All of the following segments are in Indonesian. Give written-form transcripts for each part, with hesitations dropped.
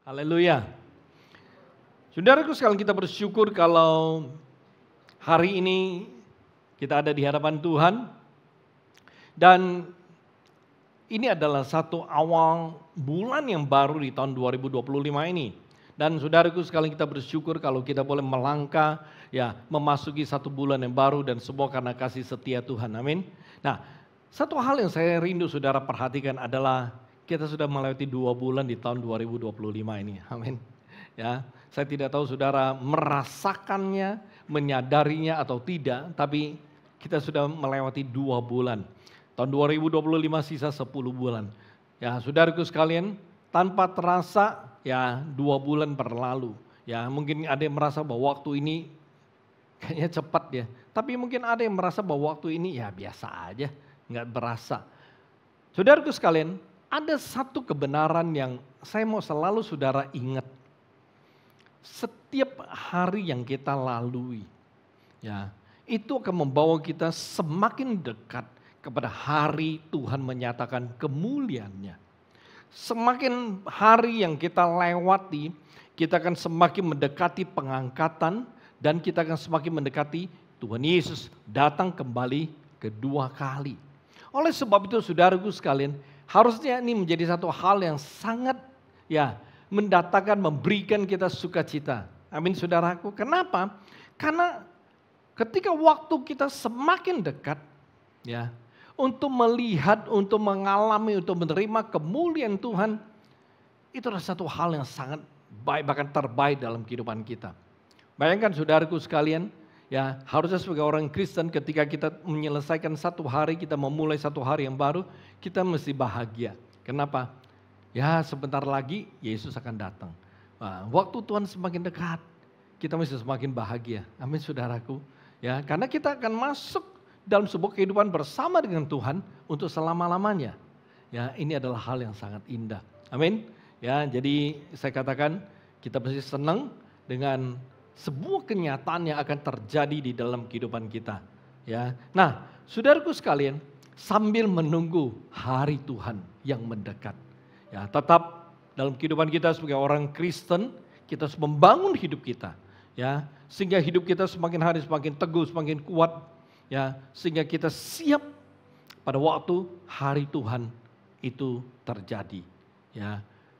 Haleluya. Saudaraku sekalian, kita bersyukur kalau hari ini kita ada di hadapan Tuhan. Dan ini adalah satu awal bulan yang baru di tahun 2025 ini. Dan saudaraku sekalian, kita bersyukur kalau kita boleh melangkah, memasuki satu bulan yang baru dan semua karena kasih setia Tuhan. Amin. Nah, satu hal yang saya rindu saudara perhatikan adalah kita sudah melewati 2 bulan di tahun 2025 ini. Amin. Ya, saya tidak tahu saudara merasakannya, menyadarinya atau tidak, tapi kita sudah melewati 2 bulan. Tahun 2025 sisa 10 bulan. Ya, saudaraku sekalian, tanpa terasa 2 bulan berlalu. Ya, mungkin ada yang merasa bahwa waktu ini kayaknya cepat ya. Tapi mungkin ada yang merasa bahwa waktu ini biasa aja, nggak berasa. Saudaraku sekalian, ada satu kebenaran yang saya mau selalu saudara ingat. Setiap hari yang kita lalui, itu akan membawa kita semakin dekat kepada hari Tuhan menyatakan kemuliaannya. Semakin hari yang kita lewati, kita akan semakin mendekati pengangkatan dan kita akan semakin mendekati Tuhan Yesus datang kembali kedua kali. Oleh sebab itu saudaraku sekalian, harusnya ini menjadi satu hal yang sangat mendatangkan, memberikan kita sukacita. Amin saudaraku. Kenapa? Karena ketika waktu kita semakin dekat, untuk melihat, untuk mengalami, untuk menerima kemuliaan Tuhan, itu adalah satu hal yang sangat baik, bahkan terbaik dalam kehidupan kita. Bayangkan saudaraku sekalian, harusnya sebagai orang Kristen ketika kita menyelesaikan satu hari, kita memulai satu hari yang baru, kita mesti bahagia. Kenapa? Sebentar lagi Yesus akan datang. Waktu Tuhan semakin dekat, kita mesti semakin bahagia. Amin saudaraku. Karena kita akan masuk dalam sebuah kehidupan bersama dengan Tuhan untuk selama-lamanya. Ini adalah hal yang sangat indah. Amin. Jadi saya katakan kita mesti senang dengan sebuah kenyataan yang akan terjadi di dalam kehidupan kita. Nah, saudaraku sekalian, sambil menunggu hari Tuhan yang mendekat, tetap dalam kehidupan kita sebagai orang Kristen, kita harus membangun hidup kita, sehingga hidup kita semakin hari semakin teguh, semakin kuat, sehingga kita siap pada waktu hari Tuhan itu terjadi,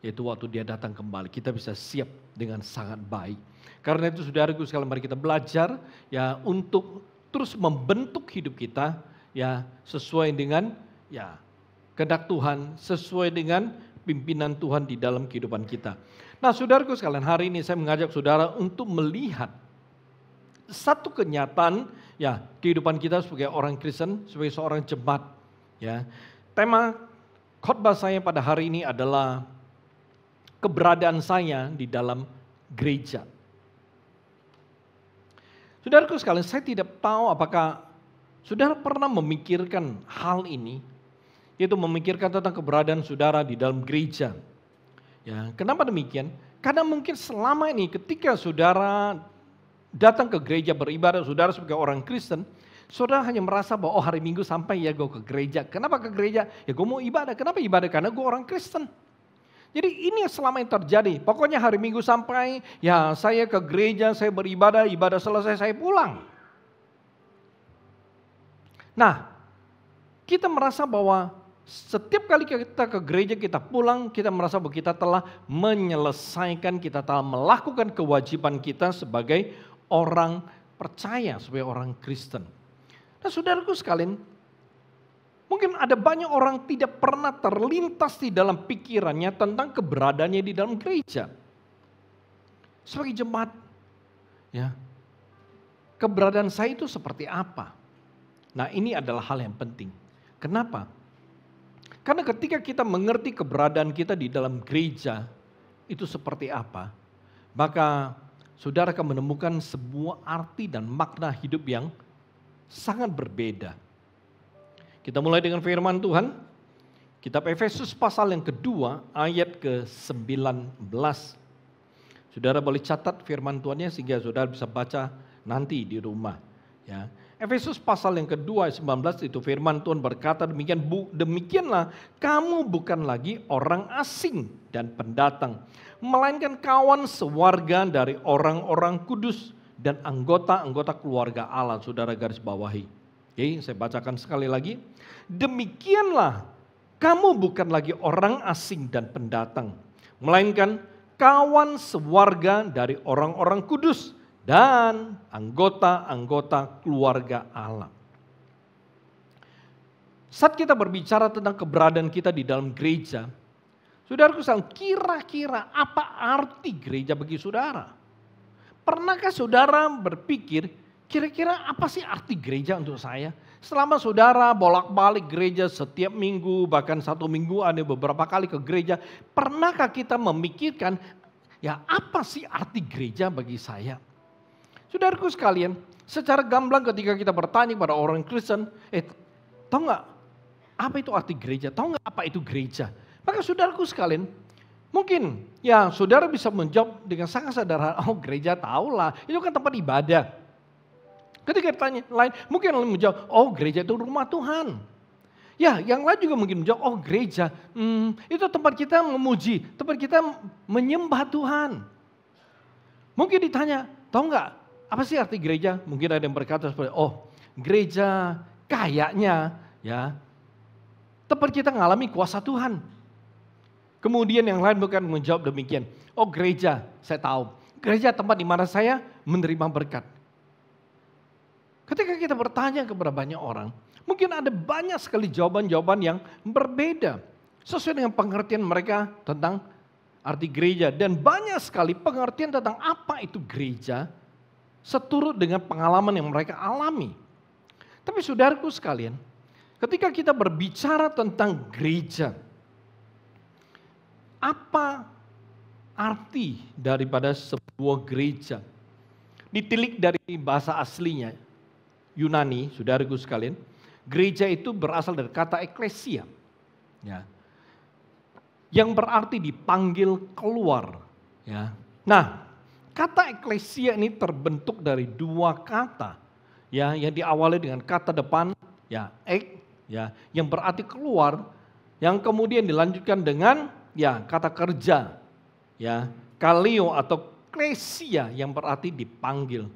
yaitu waktu Dia datang kembali. Kita bisa siap dengan sangat baik. Karena itu saudaraku sekalian, mari kita belajar untuk terus membentuk hidup kita sesuai dengan kehendak Tuhan, sesuai dengan pimpinan Tuhan di dalam kehidupan kita. Nah, saudaraku sekalian, hari ini saya mengajak saudara untuk melihat satu kenyataan kehidupan kita sebagai orang Kristen, sebagai seorang jemaat. Tema khotbah saya pada hari ini adalah keberadaan saya di dalam gereja. Saudaraku sekalian, saya tidak tahu apakah saudara pernah memikirkan hal ini, yaitu memikirkan tentang keberadaan saudara di dalam gereja. Kenapa demikian? Karena mungkin selama ini ketika saudara datang ke gereja beribadah, saudara sebagai orang Kristen, saudara hanya merasa bahwa hari Minggu sampai gue ke gereja. Kenapa ke gereja? Gue mau ibadah. Kenapa ibadah? Karena gue orang Kristen. Jadi ini yang selama ini terjadi. Pokoknya hari Minggu sampai, saya ke gereja, saya beribadah, ibadah selesai, saya pulang. Nah, kita merasa bahwa setiap kali kita ke gereja, kita pulang, kita merasa bahwa kita telah menyelesaikan, kita telah melakukan kewajiban kita sebagai orang percaya, sebagai orang Kristen. Nah, saudaraku sekalian, mungkin ada banyak orang tidak pernah terlintas di dalam pikirannya tentang keberadaannya di dalam gereja. Sebagai jemaat, keberadaan saya itu seperti apa? Nah, ini adalah hal yang penting. Kenapa? Karena ketika kita mengerti keberadaan kita di dalam gereja itu seperti apa, maka saudara akan menemukan sebuah arti dan makna hidup yang sangat berbeda. Kita mulai dengan firman Tuhan, kitab Efesus pasal yang kedua ayat ke-19. Saudara boleh catat firman Tuhannya sehingga saudara bisa baca nanti di rumah. Efesus pasal yang kedua ayat 19 itu firman Tuhan berkata demikianlah kamu bukan lagi orang asing dan pendatang, melainkan kawan sewarga dari orang-orang kudus dan anggota-anggota keluarga Allah. Saudara garis bawahi. Oke, saya bacakan sekali lagi. Demikianlah kamu bukan lagi orang asing dan pendatang, melainkan kawan sewarga dari orang-orang kudus dan anggota-anggota keluarga Allah. Saat kita berbicara tentang keberadaan kita di dalam gereja, saudaraku sekalian, kira-kira apa arti gereja bagi saudara? Pernahkah saudara berpikir, kira-kira apa sih arti gereja untuk saya? Selama saudara bolak-balik gereja setiap minggu, bahkan satu minggu ada beberapa kali ke gereja, pernahkah kita memikirkan, ya apa sih arti gereja bagi saya? Saudaraku sekalian, secara gamblang ketika kita bertanya pada orang Kristen, tahu nggak apa itu arti gereja? Tahu nggak apa itu gereja? Maka saudaraku sekalian, mungkin ya saudara bisa menjawab dengan sangat sederhana, oh gereja tahulah, itu kan tempat ibadah. Ketika ditanya lain, mungkin yang lain menjawab, oh gereja itu rumah Tuhan. Ya, yang lain juga mungkin menjawab, oh gereja, itu tempat kita memuji, tempat kita menyembah Tuhan. Mungkin ditanya, tahu nggak apa sih arti gereja? Mungkin ada yang berkata seperti, oh gereja kayaknya ya tempat kita mengalami kuasa Tuhan. Kemudian yang lain bukan menjawab demikian, oh gereja saya tahu, gereja tempat di mana saya menerima berkat. Ketika kita bertanya kepada banyak orang, mungkin ada banyak sekali jawaban-jawaban yang berbeda sesuai dengan pengertian mereka tentang arti gereja. Dan banyak sekali pengertian tentang apa itu gereja seturut dengan pengalaman yang mereka alami. Tapi saudaraku sekalian, ketika kita berbicara tentang gereja, apa arti daripada sebuah gereja? Ditilik dari bahasa aslinya, Yunani, saudaraku sekalian, gereja itu berasal dari kata eklesia, ya, yang berarti dipanggil keluar. Ya. Nah, kata eklesia ini terbentuk dari dua kata, ya, yang diawali dengan kata depan, ya, ya, yang berarti keluar, yang kemudian dilanjutkan dengan, ya, kata kerja, ya, kaleo atau klesia yang berarti dipanggil.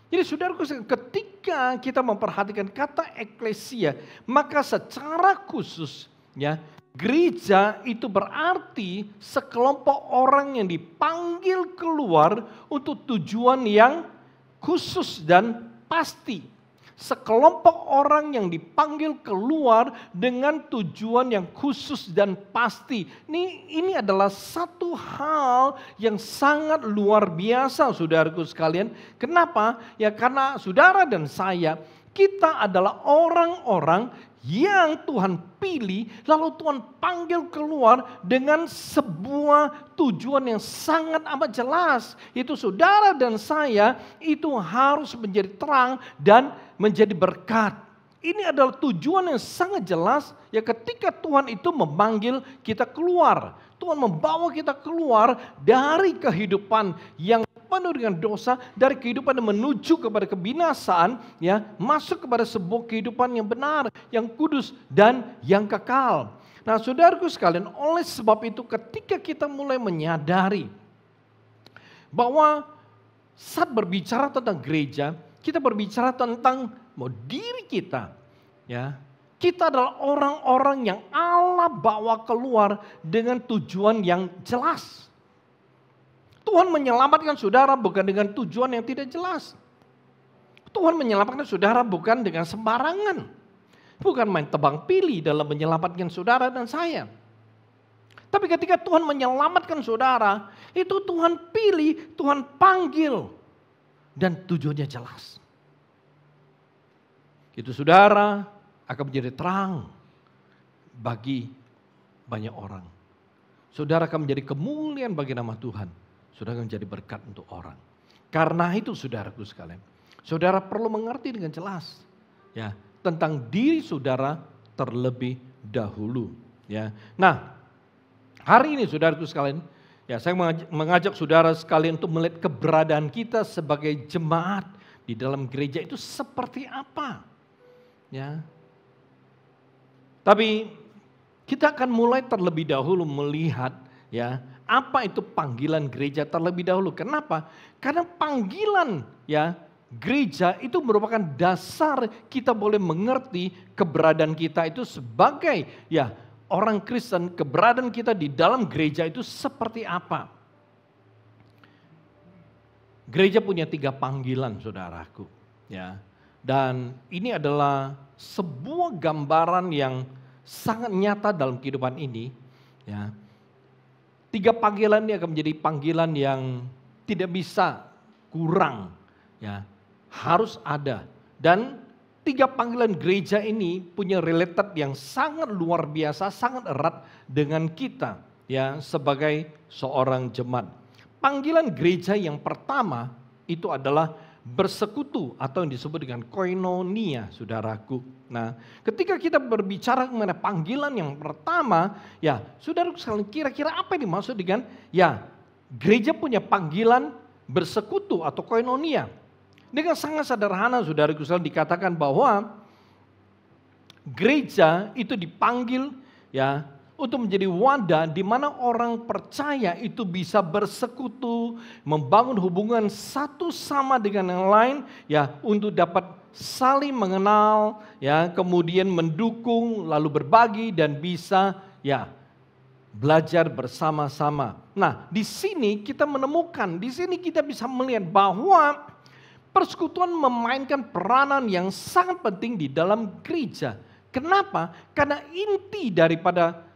Jadi saudaraku, ketika kita memperhatikan kata eklesia, maka secara khusus ya gereja itu berarti sekelompok orang yang dipanggil keluar untuk tujuan yang khusus dan pasti. Sekelompok orang yang dipanggil keluar dengan tujuan yang khusus dan pasti. Ini adalah satu hal yang sangat luar biasa, saudaraku sekalian. Kenapa? Ya karena saudara dan saya, kita adalah orang-orang yang Tuhan pilih, lalu Tuhan panggil keluar dengan sebuah tujuan yang sangat amat jelas. Itu saudara dan saya itu harus menjadi terang dan menjadi berkat. Ini adalah tujuan yang sangat jelas ya ketika Tuhan itu memanggil kita keluar. Tuhan membawa kita keluar dari kehidupan yang penuh dengan dosa, dari kehidupan yang menuju kepada kebinasaan, ya, masuk kepada sebuah kehidupan yang benar, yang kudus dan yang kekal. Nah, saudaraku sekalian, oleh sebab itu ketika kita mulai menyadari bahwa saat berbicara tentang gereja, kita berbicara tentang diri kita, ya. Kita adalah orang-orang yang Allah bawa keluar dengan tujuan yang jelas. Tuhan menyelamatkan saudara bukan dengan tujuan yang tidak jelas. Tuhan menyelamatkan saudara bukan dengan sembarangan. Bukan main tebang pilih dalam menyelamatkan saudara dan saya. Tapi ketika Tuhan menyelamatkan saudara, itu Tuhan pilih, Tuhan panggil. Dan tujuannya jelas. Itu saudara akan menjadi terang bagi banyak orang. Saudara akan menjadi kemuliaan bagi nama Tuhan. Saudara akan menjadi berkat untuk orang. Karena itu saudaraku sekalian, saudara perlu mengerti dengan jelas ya tentang diri saudara terlebih dahulu. Ya. Nah, hari ini saudaraku sekalian, ya saya mengajak saudara sekalian untuk melihat keberadaan kita sebagai jemaat di dalam gereja itu seperti apa. Ya. Tapi kita akan mulai terlebih dahulu melihat ya apa itu panggilan gereja terlebih dahulu. Kenapa? Karena panggilan ya gereja itu merupakan dasar kita boleh mengerti keberadaan kita itu sebagai ya orang Kristen, keberadaan kita di dalam gereja itu seperti apa. Gereja punya 3 panggilan, saudaraku. Ya, dan ini adalah sebuah gambaran yang sangat nyata dalam kehidupan ini. Ya, 3 panggilan ini akan menjadi panggilan yang tidak bisa kurang. Ya, harus ada. Dan 3 panggilan gereja ini punya related yang sangat luar biasa, sangat erat dengan kita. Ya, sebagai seorang jemaat. Panggilan gereja yang pertama itu adalah bersekutu atau yang disebut dengan koinonia, saudaraku. Nah, ketika kita berbicara mengenai panggilan yang pertama, ya, saudaraku sekalian, kira-kira apa yang dimaksud dengan ya, gereja punya panggilan bersekutu atau koinonia. Dengan sangat sederhana, saudaraku sekalian, dikatakan bahwa gereja itu dipanggil ya untuk menjadi wadah di mana orang percaya itu bisa bersekutu, membangun hubungan satu sama dengan yang lain, ya untuk dapat saling mengenal, ya kemudian mendukung, lalu berbagi dan bisa ya belajar bersama-sama. Nah, di sini kita menemukan, di sini kita bisa melihat bahwa persekutuan memainkan peranan yang sangat penting di dalam gereja. Kenapa? Karena inti daripada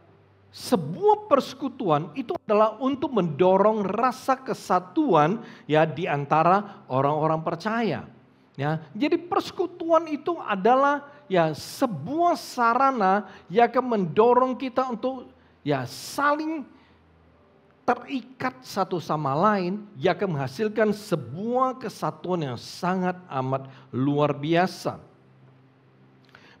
sebuah persekutuan itu adalah untuk mendorong rasa kesatuan ya di antara orang-orang percaya. Ya, jadi persekutuan itu adalah ya sebuah sarana yang akan mendorong kita untuk ya saling terikat satu sama lain yang akan menghasilkan sebuah kesatuan yang sangat amat luar biasa.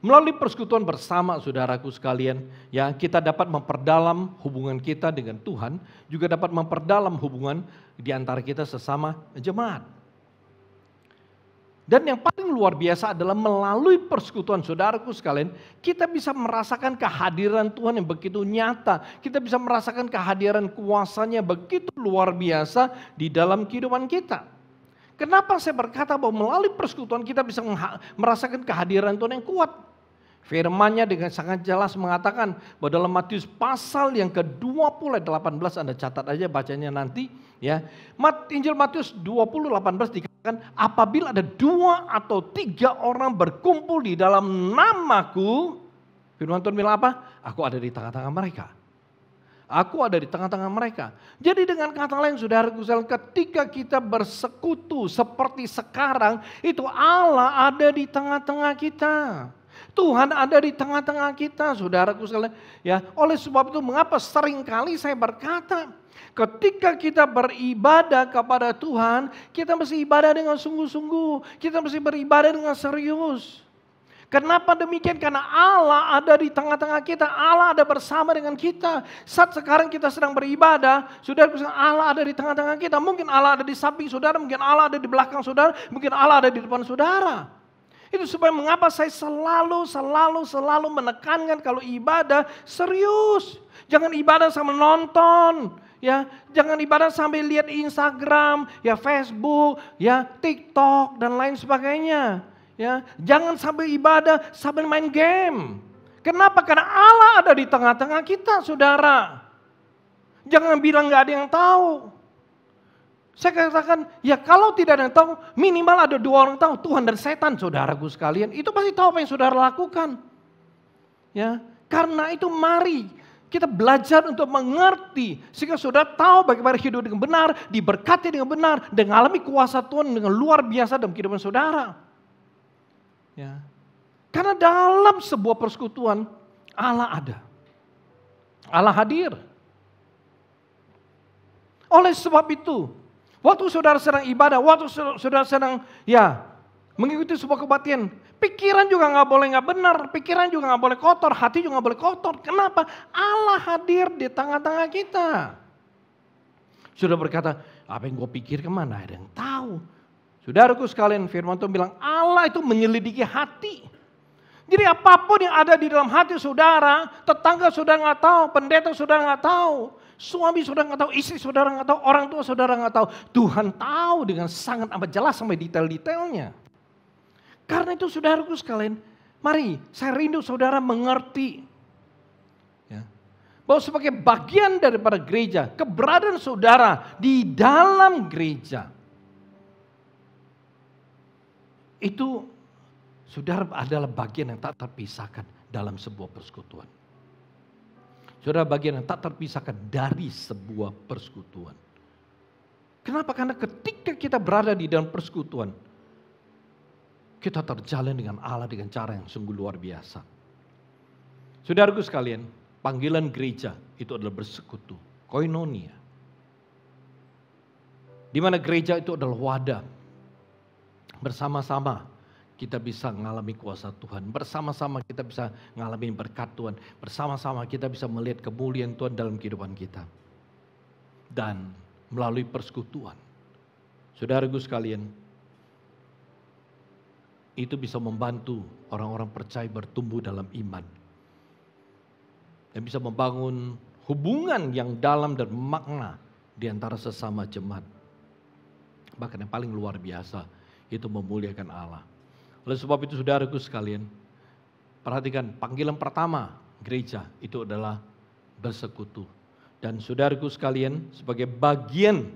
Melalui persekutuan bersama, saudaraku sekalian, ya kita dapat memperdalam hubungan kita dengan Tuhan, juga dapat memperdalam hubungan di antara kita sesama jemaat. Dan yang paling luar biasa adalah melalui persekutuan, saudaraku sekalian, kita bisa merasakan kehadiran Tuhan yang begitu nyata. Kita bisa merasakan kehadiran kuasanya begitu luar biasa di dalam kehidupan kita. Kenapa saya berkata bahwa melalui persekutuan kita bisa merasakan kehadiran Tuhan yang kuat? Firman-Nya dengan sangat jelas mengatakan bahwa dalam Matius pasal yang ke-20 ayat 18, Anda catat aja bacanya nanti ya. Injil Matius 20:18 dikatakan, apabila ada 2 atau 3 orang berkumpul di dalam namaku, firman Tuhan bilang apa? Aku ada di tengah-tengah mereka. Aku ada di tengah-tengah mereka. Jadi dengan kata lain, saudaraku, ketika kita bersekutu seperti sekarang, itu Allah ada di tengah-tengah kita. Tuhan ada di tengah-tengah kita, saudaraku sekalian. Ya, oleh sebab itu mengapa seringkali saya berkata, ketika kita beribadah kepada Tuhan, kita mesti ibadah dengan sungguh-sungguh. Kita mesti beribadah dengan serius. Kenapa demikian? Karena Allah ada di tengah-tengah kita. Allah ada bersama dengan kita. Saat sekarang kita sedang beribadah, saudara, Allah ada di tengah-tengah kita. Mungkin Allah ada di samping saudara, mungkin Allah ada di belakang saudara, mungkin Allah ada di depan saudara. Itu supaya mengapa saya selalu menekankan kalau ibadah serius. Jangan ibadah sambil nonton. Ya, jangan ibadah sambil lihat Instagram, ya Facebook, ya TikTok dan lain sebagainya. Ya, jangan sambil ibadah sambil main game. Kenapa? Karena Allah ada di tengah-tengah kita, saudara. Jangan bilang gak ada yang tahu. Saya katakan, ya kalau tidak ada yang tahu, minimal ada 2 orang tahu, Tuhan dan setan, saudaraku sekalian. Itu pasti tahu apa yang saudara lakukan. Ya, karena itu mari kita belajar untuk mengerti, sehingga saudara tahu bagaimana hidup dengan benar, diberkati dengan benar, dan mengalami kuasa Tuhan dengan luar biasa dalam kehidupan saudara. Ya, karena dalam sebuah persekutuan, Allah ada. Allah hadir. Oleh sebab itu, waktu saudara sedang ibadah, waktu saudara sedang ya mengikuti sebuah kebaktian, pikiran juga nggak boleh nggak benar, pikiran juga nggak boleh kotor, hati juga nggak boleh kotor. Kenapa? Allah hadir di tengah-tengah kita. Sudah berkata, apa yang gue pikir kemana ada yang tahu. Saudaraku sekalian, firman Tuhan bilang Allah itu menyelidiki hati. Jadi apapun yang ada di dalam hati saudara, tetangga saudara nggak tahu, pendeta saudara nggak tahu, suami saudara nggak tahu, istri saudara nggak tahu, orang tua saudara nggak tahu. Tuhan tahu dengan sangat amat jelas sampai detail-detailnya. Karena itu saudaraku sekalian, mari saya rindu saudara mengerti. Ya, bahwa sebagai bagian daripada gereja, keberadaan saudara di dalam gereja, itu saudara adalah bagian yang tak terpisahkan dalam sebuah persekutuan. Saudara bagian yang tak terpisahkan dari sebuah persekutuan. Kenapa? Karena ketika kita berada di dalam persekutuan, kita terjalin dengan Allah dengan cara yang sungguh luar biasa. Saudaraku sekalian, panggilan gereja itu adalah bersekutu, koinonia. Di mana gereja itu adalah wadah. Bersama-sama kita bisa mengalami kuasa Tuhan. Bersama-sama kita bisa mengalami berkat Tuhan. Bersama-sama kita bisa melihat kemuliaan Tuhan dalam kehidupan kita. Dan melalui persekutuan, saudaraku sekalian, itu bisa membantu orang-orang percaya bertumbuh dalam iman. Dan bisa membangun hubungan yang dalam dan makna di antara sesama jemaat. Bahkan yang paling luar biasa, itu memuliakan Allah. Oleh sebab itu saudaraku sekalian, perhatikan panggilan pertama gereja itu adalah bersekutu. Dan saudaraku sekalian, sebagai bagian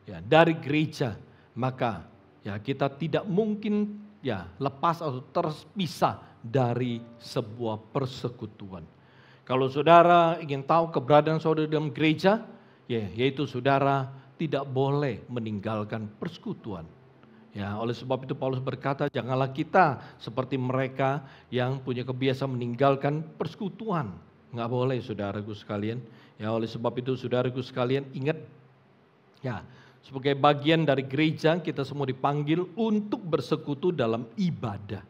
ya dari gereja, maka ya kita tidak mungkin ya lepas atau terpisah dari sebuah persekutuan. Kalau saudara ingin tahu keberadaan saudara dalam gereja, ya yaitu saudara tidak boleh meninggalkan persekutuan. Ya, oleh sebab itu Paulus berkata, janganlah kita seperti mereka yang punya kebiasaan meninggalkan persekutuan. Nggak boleh saudaraku sekalian. Ya, oleh sebab itu saudaraku sekalian ingat, ya sebagai bagian dari gereja kita semua dipanggil untuk bersekutu dalam ibadah.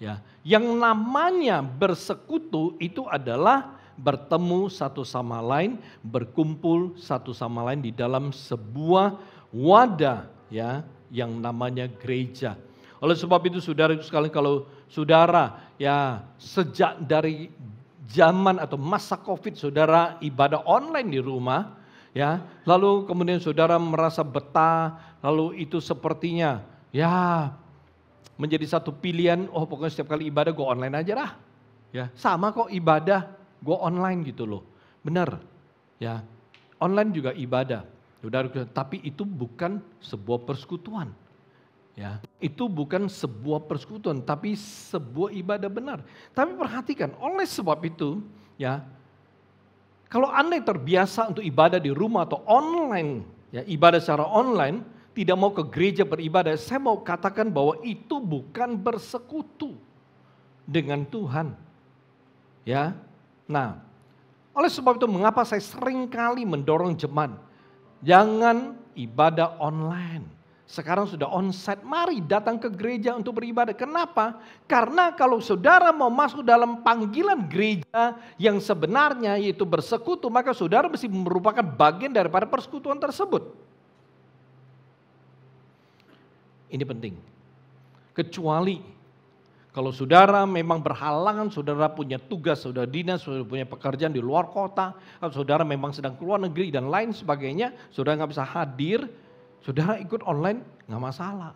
Ya, yang namanya bersekutu itu adalah bertemu satu sama lain, berkumpul satu sama lain di dalam sebuah wadah, ya, yang namanya gereja. Oleh sebab itu saudara sekalian, kalau saudara ya sejak dari zaman atau masa Covid saudara ibadah online di rumah, ya, lalu kemudian saudara merasa betah, lalu itu sepertinya ya menjadi satu pilihan, oh pokoknya setiap kali ibadah gue online aja dah. Ya, sama kok ibadah gue online gitu loh. Benar. Ya, online juga ibadah. Saudara, tapi itu bukan sebuah persekutuan. Ya, itu bukan sebuah persekutuan, tapi sebuah ibadah benar. Tapi perhatikan, oleh sebab itu, ya, kalau Anda terbiasa untuk ibadah di rumah atau online, ya, ibadah secara online, tidak mau ke gereja beribadah, saya mau katakan bahwa itu bukan bersekutu dengan Tuhan. Ya, nah, oleh sebab itu mengapa saya sering kali mendorong jemaat, jangan ibadah online. Sekarang sudah onsite, mari datang ke gereja untuk beribadah. Kenapa? Karena kalau saudara mau masuk dalam panggilan gereja yang sebenarnya yaitu bersekutu, maka saudara mesti merupakan bagian daripada persekutuan tersebut. Ini penting. Kecuali kalau saudara memang berhalangan, saudara punya tugas, saudara dinas, saudara punya pekerjaan di luar kota, atau saudara memang sedang keluar negeri dan lain sebagainya, saudara nggak bisa hadir, saudara ikut online nggak masalah.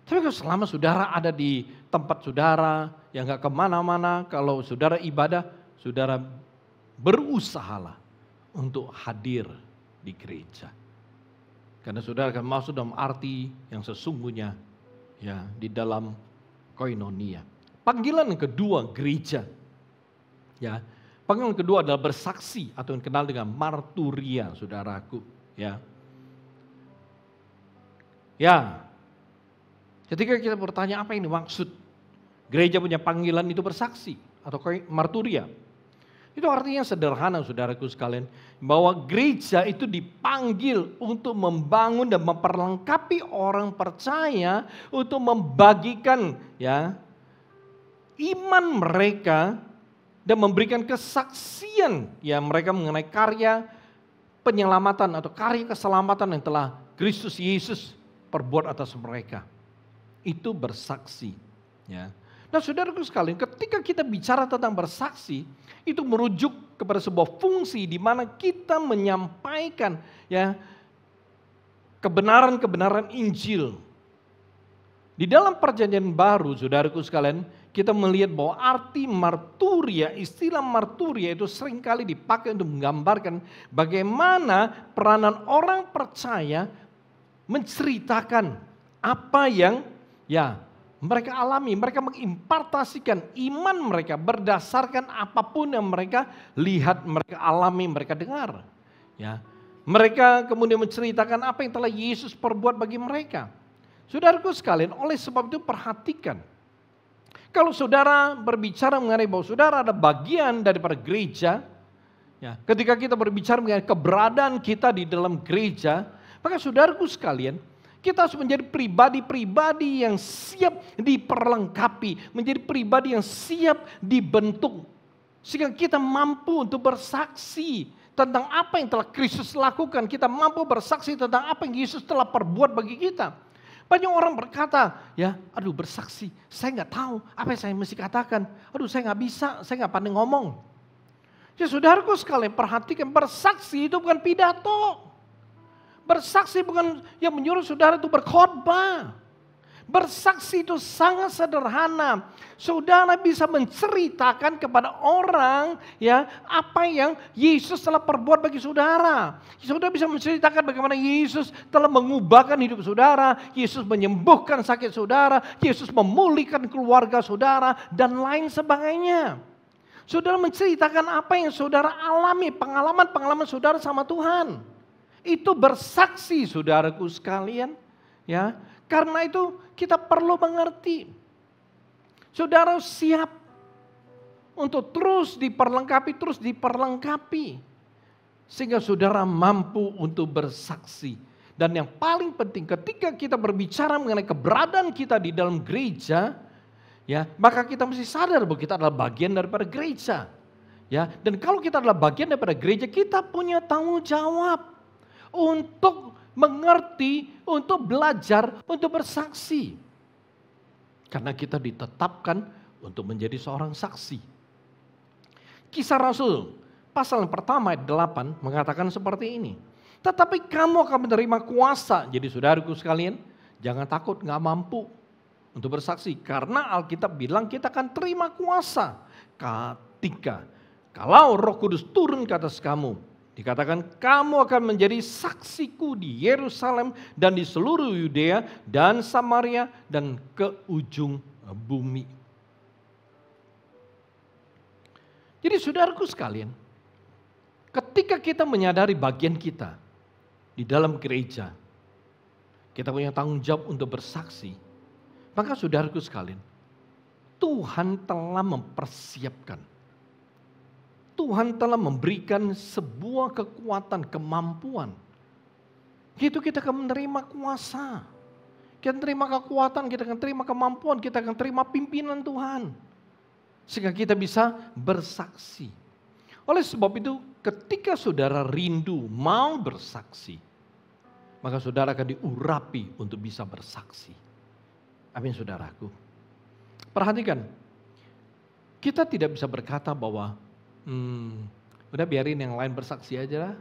Tapi kalau selama saudara ada di tempat saudara yang nggak kemana-mana, kalau saudara ibadah, saudara berusahalah untuk hadir di gereja. Karena saudara akan masuk dalam arti yang sesungguhnya ya di dalam koinonia. Panggilan yang kedua gereja. Ya, panggilan kedua adalah bersaksi atau yang dikenal dengan marturia, saudaraku, ya. Ya. Ketika kita bertanya apa ini maksud gereja punya panggilan itu bersaksi atau marturia. Itu artinya sederhana saudaraku sekalian, bahwa gereja itu dipanggil untuk membangun dan memperlengkapi orang percaya untuk membagikan ya iman mereka dan memberikan kesaksian ya mereka mengenai karya penyelamatan atau karya keselamatan yang telah Kristus Yesus perbuat atas mereka. Itu bersaksi. Ya. Nah saudaraku sekalian, ketika kita bicara tentang bersaksi, itu merujuk kepada sebuah fungsi di mana kita menyampaikan ya kebenaran-kebenaran Injil. Di dalam perjanjian baru, saudaraku sekalian, kita melihat bahwa arti marturia, istilah marturia itu seringkali dipakai untuk menggambarkan bagaimana peranan orang percaya menceritakan apa yang mereka alami. Mereka mengimpartasikan iman mereka berdasarkan apapun yang mereka lihat, mereka alami, mereka dengar. Ya, mereka kemudian menceritakan apa yang telah Yesus perbuat bagi mereka. Saudaraku sekalian, oleh sebab itu perhatikan. Kalau saudara berbicara mengenai bahwa saudara ada bagian daripada gereja, ya, ketika kita berbicara mengenai keberadaan kita di dalam gereja, maka saudaraku sekalian, kita harus menjadi pribadi-pribadi yang siap diperlengkapi, menjadi pribadi yang siap dibentuk, sehingga kita mampu untuk bersaksi tentang apa yang telah Kristus lakukan. Kita mampu bersaksi tentang apa yang Yesus telah perbuat bagi kita. Banyak orang berkata, ya, aduh bersaksi, saya nggak tahu apa yang saya mesti katakan. Aduh saya nggak bisa, saya nggak pandai ngomong. Ya saudaraku sekalian, perhatikan, bersaksi itu bukan pidato. Bersaksi bukan yang menyuruh saudara itu berkhotbah. Bersaksi itu sangat sederhana. Saudara bisa menceritakan kepada orang ya apa yang Yesus telah perbuat bagi saudara. Saudara bisa menceritakan bagaimana Yesus telah mengubahkan hidup saudara, Yesus menyembuhkan sakit saudara, Yesus memulihkan keluarga saudara dan lain sebagainya. Saudara menceritakan apa yang saudara alami, pengalaman-pengalaman saudara sama Tuhan. Itu bersaksi saudaraku sekalian. Ya, karena itu kita perlu mengerti. Saudara siap untuk terus diperlengkapi. Sehingga saudara mampu untuk bersaksi. Dan yang paling penting ketika kita berbicara mengenai keberadaan kita di dalam gereja, ya, maka kita mesti sadar bahwa kita adalah bagian daripada gereja. Ya, dan kalau kita adalah bagian daripada gereja, kita punya tanggung jawab untuk mengerti, untuk belajar, untuk bersaksi. Karena kita ditetapkan untuk menjadi seorang saksi. Kisah Rasul pasal yang pertama ayat 8 mengatakan seperti ini. Tetapi kamu akan menerima kuasa. Jadi saudaraku sekalian, jangan takut gak mampu untuk bersaksi. Karena Alkitab bilang kita akan terima kuasa ketika kalau Roh Kudus turun ke atas kamu. Dikatakan kamu akan menjadi saksiku di Yerusalem dan di seluruh Yudea dan Samaria dan ke ujung bumi. Jadi saudaraku sekalian, ketika kita menyadari bagian kita di dalam gereja, kita punya tanggung jawab untuk bersaksi, maka saudaraku sekalian, Tuhan telah mempersiapkan. Tuhan telah memberikan sebuah kekuatan, kemampuan. Itu kita akan menerima kuasa. Kita terima kekuatan, kita akan terima kemampuan, kita akan terima pimpinan Tuhan. Sehingga kita bisa bersaksi. Oleh sebab itu ketika saudara rindu mau bersaksi, maka saudara akan diurapi untuk bisa bersaksi. Amin saudaraku. Perhatikan, kita tidak bisa berkata bahwa udah biarin yang lain bersaksi aja lah.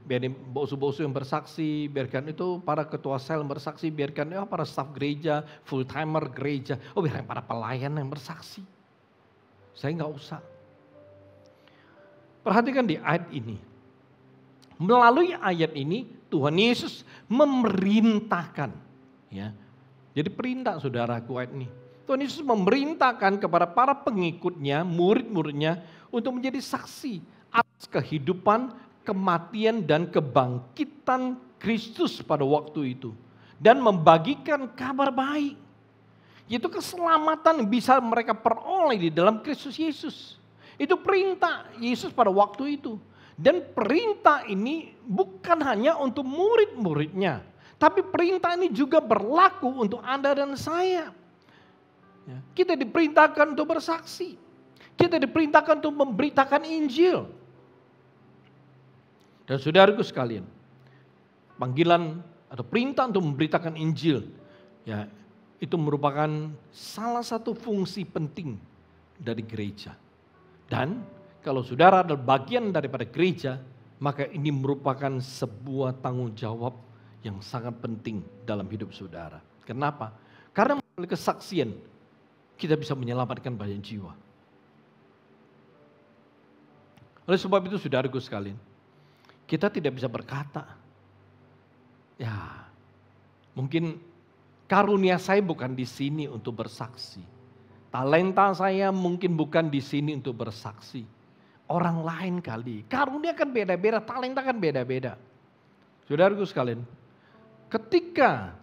Biarin bosu-bosu yang bersaksi, biarkan itu para ketua sel yang bersaksi, biarkan para staf gereja, full timer gereja, biarkan para pelayan yang bersaksi. Saya nggak usah. Perhatikan di ayat ini. Melalui ayat ini Tuhan Yesus memerintahkan, ya. Jadi perintah saudaraku ayat ini. Tuhan Yesus memerintahkan kepada para pengikutnya, murid-muridnya untuk menjadi saksi atas kehidupan, kematian dan kebangkitan Kristus pada waktu itu. Dan membagikan kabar baik. Yaitu keselamatan yang bisa mereka peroleh di dalam Kristus Yesus. Itu perintah Yesus pada waktu itu. Dan perintah ini bukan hanya untuk murid-muridnya. Tapi perintah ini juga berlaku untuk Anda dan saya. Kita diperintahkan untuk bersaksi. Kita diperintahkan untuk memberitakan Injil. Dan saudaraku sekalian, panggilan atau perintah untuk memberitakan Injil, ya, itu merupakan salah satu fungsi penting dari gereja. Dan kalau saudara adalah bagian daripada gereja, maka ini merupakan sebuah tanggung jawab yang sangat penting dalam hidup saudara. Kenapa? Karena melalui kesaksian kita bisa menyelamatkan banyak jiwa. Oleh sebab itu saudaraku sekalian, kita tidak bisa berkata, ya mungkin karunia saya bukan di sini untuk bersaksi. Talenta saya mungkin bukan di sini untuk bersaksi. Orang lain kali. Karunia kan beda-beda, talenta kan beda-beda. Saudaraku sekalian, ketika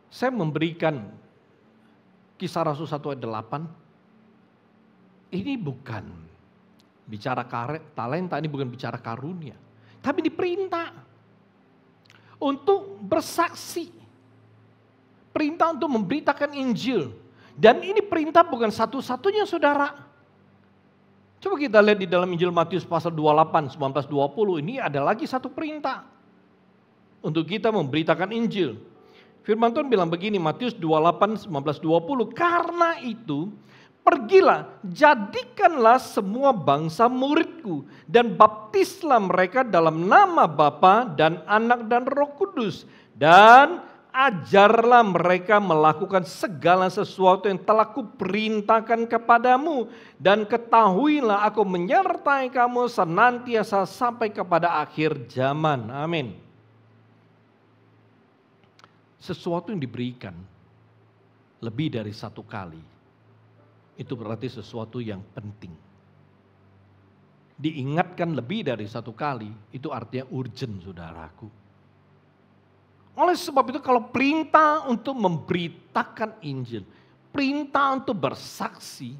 saya memberikan Kisah Rasul 1 ayat 8, ini bukan bicara talenta, ini bukan bicara karunia. Tapi diperintah untuk bersaksi. Perintah untuk memberitakan Injil. Dan ini perintah bukan satu-satunya saudara. Coba kita lihat di dalam Injil Matius pasal 28, 19-20, ini ada lagi satu perintah. Untuk kita memberitakan Injil. Firman Tuhan bilang begini, Matius 28, 19-20, karena itu pergilah, jadikanlah semua bangsa muridku, dan baptislah mereka dalam nama Bapa dan Anak dan Roh Kudus, dan ajarlah mereka melakukan segala sesuatu yang telah kuperintahkan kepadamu, dan ketahuilah aku menyertai kamu senantiasa sampai kepada akhir zaman. Amin. Sesuatu yang diberikan lebih dari satu kali, itu berarti sesuatu yang penting. Diingatkan lebih dari satu kali, itu artinya urgent saudaraku. Oleh sebab itu kalau perintah untuk memberitakan Injil, perintah untuk bersaksi,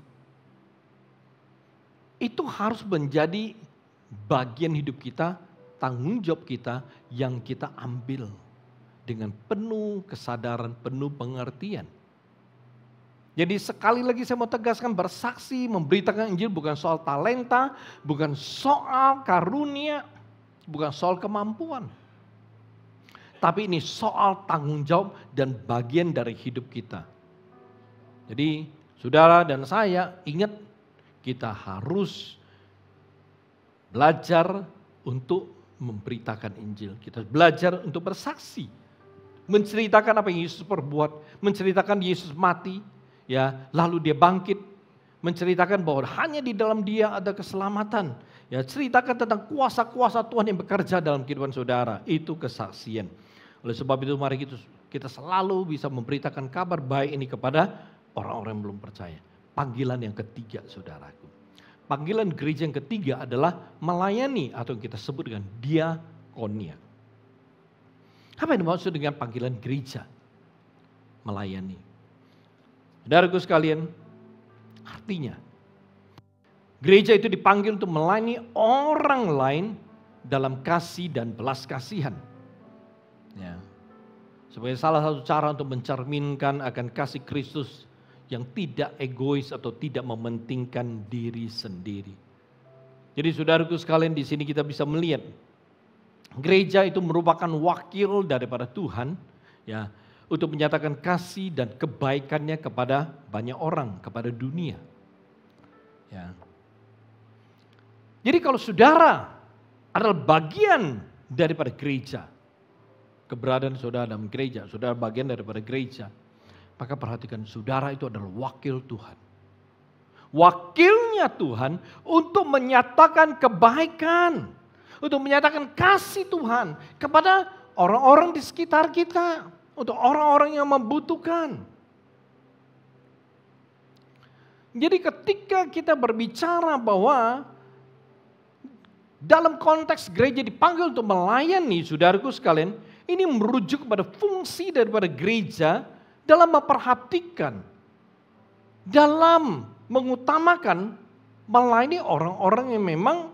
itu harus menjadi bagian hidup kita, tanggung jawab kita yang kita ambil dengan penuh kesadaran, penuh pengertian. Jadi sekali lagi saya mau tegaskan, bersaksi, memberitakan Injil bukan soal talenta, bukan soal karunia, bukan soal kemampuan. Tapi ini soal tanggung jawab dan bagian dari hidup kita. Jadi saudara dan saya ingat, kita harus belajar untuk memberitakan Injil. Kita belajar untuk bersaksi. Menceritakan apa yang Yesus perbuat. Menceritakan Yesus mati, ya, lalu dia bangkit. Menceritakan bahwa hanya di dalam dia ada keselamatan. Ya, ceritakan tentang kuasa-kuasa Tuhan yang bekerja dalam kehidupan saudara. Itu kesaksian. Oleh sebab itu mari kita selalu bisa memberitakan kabar baik ini kepada orang-orang yang belum percaya. Panggilan yang ketiga saudaraku. Panggilan gereja yang ketiga adalah melayani atau yang kita sebut dengan diakonia. Apa yang dimaksud dengan panggilan gereja? Melayani. Saudaraku sekalian, artinya gereja itu dipanggil untuk melayani orang lain dalam kasih dan belas kasihan. Ya. Sebagai salah satu cara untuk mencerminkan akan kasih Kristus yang tidak egois atau tidak mementingkan diri sendiri. Jadi saudaraku sekalian, di sini kita bisa melihat gereja itu merupakan wakil daripada Tuhan, ya, untuk menyatakan kasih dan kebaikannya kepada banyak orang, kepada dunia. Ya. Jadi kalau saudara adalah bagian daripada gereja, keberadaan saudara dalam gereja, saudara bagian daripada gereja, maka perhatikan, saudara itu adalah wakil Tuhan. Wakilnya Tuhan untuk menyatakan kebaikan, untuk menyatakan kasih Tuhan kepada orang-orang di sekitar kita, untuk orang-orang yang membutuhkan. Jadi ketika kita berbicara bahwa dalam konteks gereja dipanggil untuk melayani, saudaraku sekalian, ini merujuk kepada fungsi daripada gereja dalam memperhatikan, dalam mengutamakan melayani orang-orang yang memang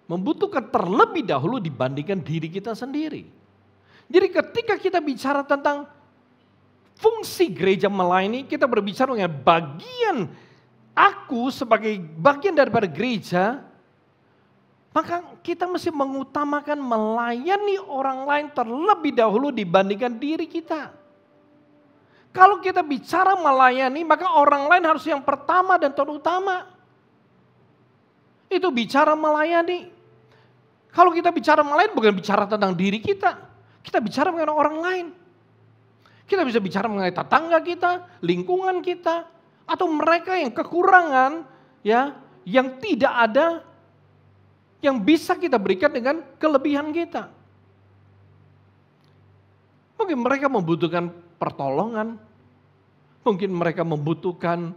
membutuhkan terlebih dahulu dibandingkan diri kita sendiri. Jadi ketika kita bicara tentang fungsi gereja melayani, kita berbicara dengan bagian aku sebagai bagian daripada gereja Maka kita mesti mengutamakan melayani orang lain terlebih dahulu dibandingkan diri kita. Kalau kita bicara melayani, maka orang lain harus yang pertama dan terutama. Itu bicara melayani. Kalau kita bicara melayani bukan bicara tentang diri kita. Kita bicara mengenai orang lain. Kita bisa bicara mengenai tetangga kita, lingkungan kita, atau mereka yang kekurangan, ya, yang tidak ada, yang bisa kita berikan dengan kelebihan kita. Mungkin mereka membutuhkan pertolongan, mungkin mereka membutuhkan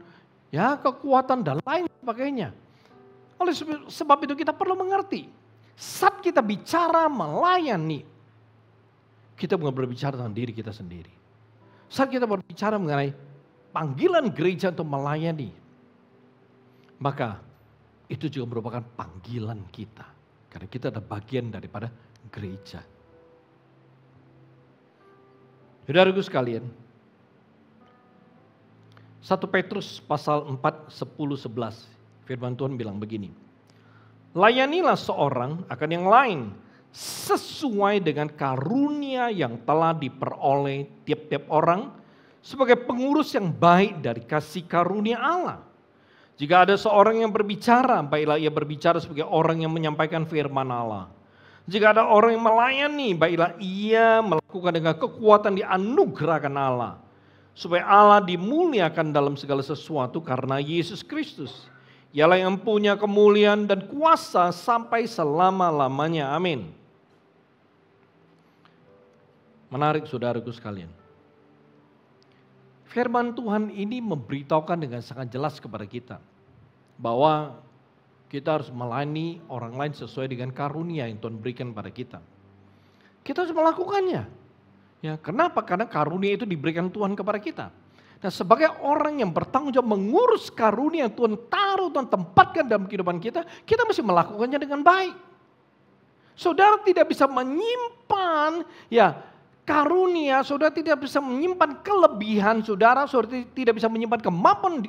ya kekuatan dan lain sebagainya. Oleh sebab itu kita perlu mengerti, saat kita bicara melayani, kita bukan berbicara tentang diri kita sendiri. Saat kita berbicara mengenai panggilan gereja untuk melayani, maka itu juga merupakan panggilan kita. Karena kita ada bagian daripada gereja. Saudaraku sekalian, 1 Petrus pasal 4, 10, 11. Firman Tuhan bilang begini. Layanilah seorang akan yang lain sesuai dengan karunia yang telah diperoleh tiap-tiap orang sebagai pengurus yang baik dari kasih karunia Allah. Jika ada seorang yang berbicara, baiklah ia berbicara sebagai orang yang menyampaikan firman Allah. Jika ada orang yang melayani, baiklah ia melakukan dengan kekuatan dianugerahkan Allah. Supaya Allah dimuliakan dalam segala sesuatu karena Yesus Kristus. Ialah yang punya kemuliaan dan kuasa sampai selama-lamanya. Amin. Menarik saudaraku sekalian. Firman Tuhan ini memberitahukan dengan sangat jelas kepada kita. Bahwa kita harus melayani orang lain sesuai dengan karunia yang Tuhan berikan pada kita. Kita harus melakukannya. Ya, kenapa? Karena karunia itu diberikan Tuhan kepada kita. Nah, sebagai orang yang bertanggung jawab mengurus karunia yang Tuhan taruh, Tuhan tempatkan dalam kehidupan kita, kita mesti melakukannya dengan baik. Saudara tidak bisa menyimpan ya karunia, saudara tidak bisa menyimpan kelebihan saudara, saudara tidak bisa menyimpan kemampuan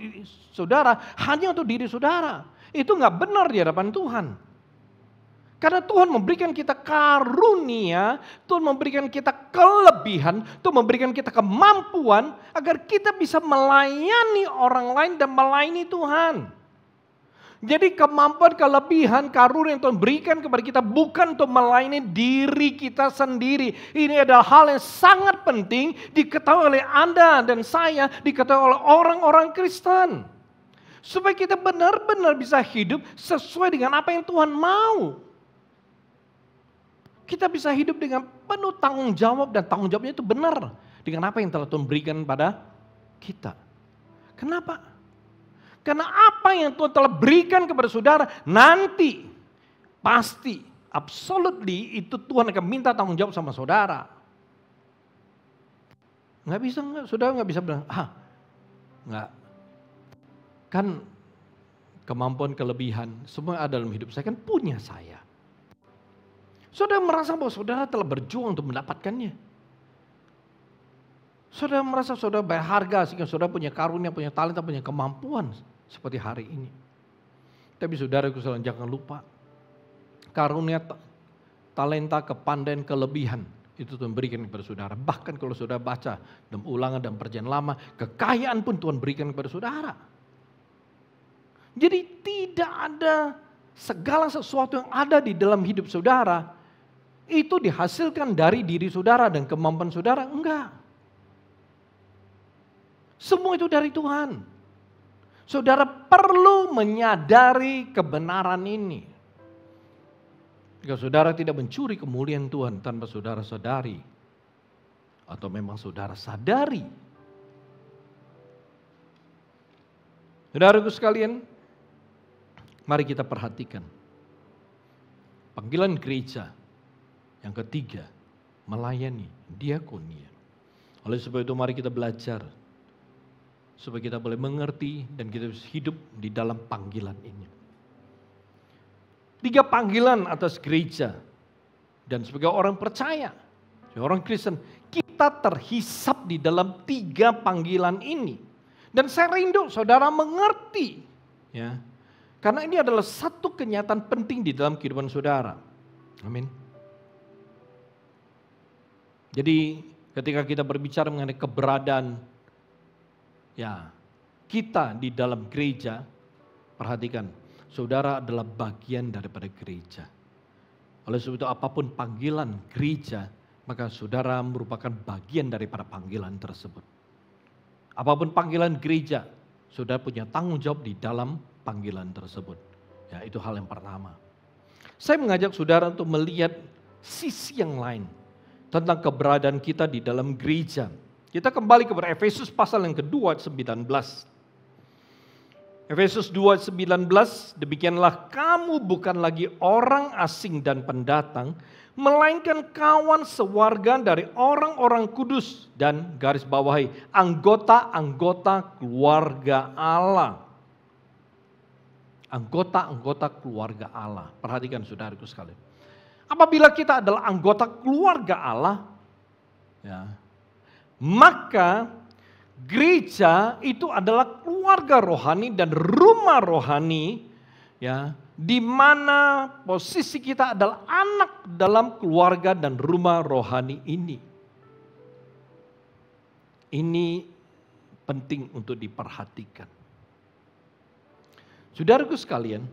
saudara hanya untuk diri saudara. Itu nggak benar di hadapan Tuhan. Karena Tuhan memberikan kita karunia, Tuhan memberikan kita kelebihan, Tuhan memberikan kita kemampuan agar kita bisa melayani orang lain dan melayani Tuhan. Jadi kemampuan, kelebihan, karunia yang Tuhan berikan kepada kita bukan untuk melayani diri kita sendiri. Ini adalah hal yang sangat penting diketahui oleh Anda dan saya, diketahui oleh orang-orang Kristen. Supaya kita benar-benar bisa hidup sesuai dengan apa yang Tuhan mau. Kita bisa hidup dengan penuh tanggung jawab dan tanggung jawabnya itu benar. Dengan apa yang telah Tuhan berikan pada kita. Kenapa? Karena apa yang Tuhan telah berikan kepada saudara nanti pasti, absolutely itu Tuhan akan minta tanggung jawab sama saudara. Saudara nggak bisa bilang, nggak. Kan kemampuan, kelebihan, semua ada dalam hidup saya, kan punya saya. Saudara merasa bahwa saudara telah berjuang untuk mendapatkannya. Saudara merasa saudara berharga sehingga saudara punya karunia, punya talenta, punya kemampuan seperti hari ini. Tapi saudara jangan lupa, karunia, talenta, kepandaian, kelebihan itu Tuhan berikan kepada saudara. Bahkan kalau saudara baca dalam Ulangan dan Perjanjian Lama, kekayaan pun Tuhan berikan kepada saudara. Jadi tidak ada segala sesuatu yang ada di dalam hidup saudara itu dihasilkan dari diri saudara dan kemampuan saudara. Enggak. Semua itu dari Tuhan. Saudara perlu menyadari kebenaran ini. Jika saudara tidak mencuri kemuliaan Tuhan tanpa saudara sadari, atau memang saudara sadari. Saudaraku sekalian, mari kita perhatikan panggilan gereja yang ketiga, melayani, diakonia. Oleh sebab itu mari kita belajar supaya kita boleh mengerti dan kita hidup di dalam panggilan ini. 3 panggilan atas gereja dan sebagai orang percaya, orang Kristen, kita terhisap di dalam 3 panggilan ini. Dan saya rindu saudara mengerti, ya. Karena ini adalah satu kenyataan penting di dalam kehidupan saudara. Amin. Jadi ketika kita berbicara mengenai keberadaan kita di dalam gereja, perhatikan, saudara adalah bagian daripada gereja. Oleh sebab itu apapun panggilan gereja, maka saudara merupakan bagian daripada panggilan tersebut. Apapun panggilan gereja, saudara punya tanggung jawab di dalam panggilan tersebut. Ya, itu hal yang pertama. Saya mengajak saudara untuk melihat sisi yang lain tentang keberadaan kita di dalam gereja. Kita kembali kepada Efesus pasal yang kedua, 19. Efesus 2:19, demikianlah kamu bukan lagi orang asing dan pendatang, melainkan kawan sewarga dari orang-orang kudus dan garis bawahi, anggota-anggota keluarga Allah. Anggota-anggota keluarga Allah. Perhatikan saudaraku sekalian. Apabila kita adalah anggota keluarga Allah, maka gereja itu adalah keluarga rohani dan rumah rohani, di mana posisi kita adalah anak dalam keluarga dan rumah rohani ini. Ini penting untuk diperhatikan. Saudaraku sekalian,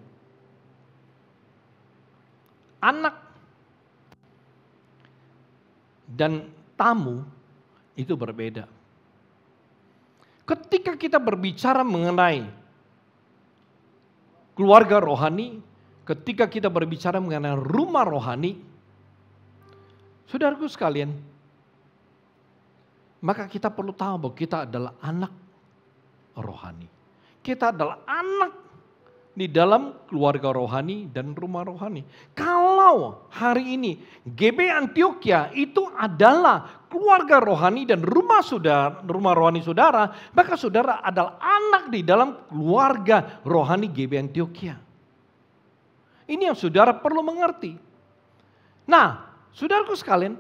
anak dan tamu itu berbeda. Ketika kita berbicara mengenai keluarga rohani, ketika kita berbicara mengenai rumah rohani, saudaraku sekalian, maka kita perlu tahu bahwa kita adalah anak rohani. Kita adalah anak di dalam keluarga rohani dan rumah rohani. Kalau hari ini GB Antioquia itu adalah keluarga rohani dan rumah rohani saudara, maka saudara adalah anak di dalam keluarga rohani GB Antioquia. Ini yang saudara perlu mengerti. Nah, saudaraku sekalian,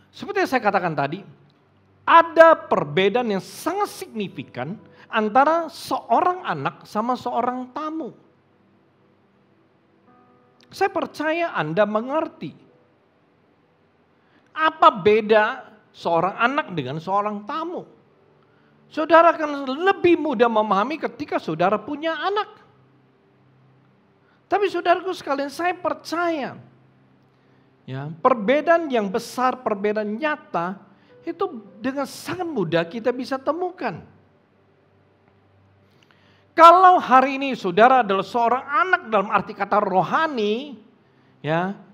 seperti yang saya katakan tadi, ada perbedaan yang sangat signifikan antara seorang anak sama seorang tamu. Saya percaya Anda mengerti. Apa beda seorang anak dengan seorang tamu? Saudara akan lebih mudah memahami ketika saudara punya anak. Tapi saudaraku sekalian, saya percaya perbedaan yang besar, perbedaan nyata, itu dengan sangat mudah kita bisa temukan. Kalau hari ini saudara adalah seorang anak dalam arti kata rohani,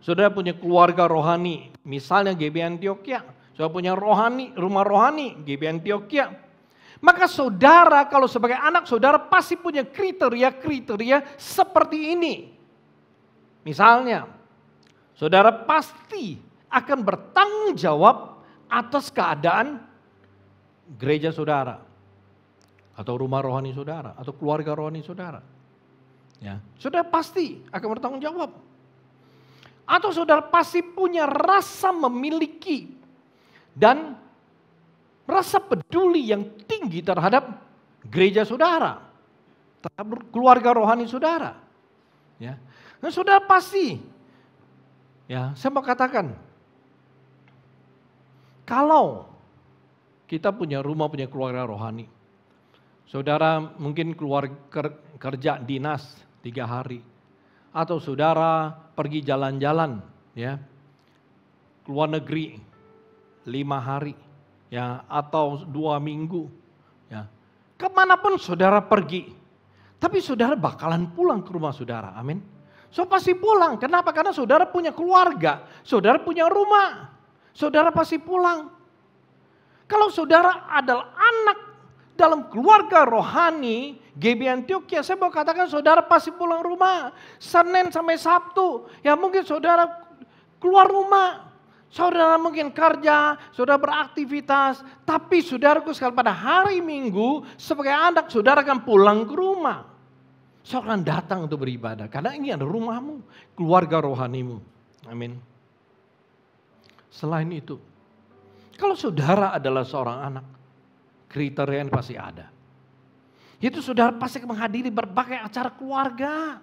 saudara punya keluarga rohani, misalnya GB Antioquia, saudara punya rumah rohani GB Antioquia, maka saudara kalau sebagai anak saudara pasti punya kriteria-kriteria seperti ini. Misalnya, saudara pasti akan bertanggung jawab atas keadaan gereja saudara, atau rumah rohani saudara, atau keluarga rohani saudara. Saudara pasti akan bertanggung jawab. Atau saudara pasti punya rasa memiliki dan rasa peduli yang tinggi terhadap gereja saudara, terhadap keluarga rohani saudara. Nah, saudara pasti, saya mau katakan, kalau kita punya rumah, punya keluarga rohani, saudara mungkin keluar kerja dinas 3 hari. Atau saudara pergi jalan-jalan ke luar negeri 5 hari. Atau 2 minggu. Kemanapun saudara pergi. Tapi saudara bakalan pulang ke rumah saudara. Amin. So pasti pulang. Kenapa? Karena saudara punya keluarga. Saudara punya rumah. Saudara pasti pulang. Kalau saudara adalah anak dalam keluarga rohani GB Antioquia, saya mau katakan saudara pasti pulang rumah. Senin sampai Sabtu, mungkin saudara keluar rumah. Saudara mungkin kerja, saudara beraktivitas. Tapi saudaraku sekalian, pada hari Minggu sebagai anak saudara akan pulang ke rumah. Saudara akan datang untuk beribadah. Karena ini adalah rumahmu, keluarga rohanimu. Amin. Selain itu, kalau saudara adalah seorang anak, kriteria yang pasti ada. Itu saudara pasti menghadiri berbagai acara keluarga.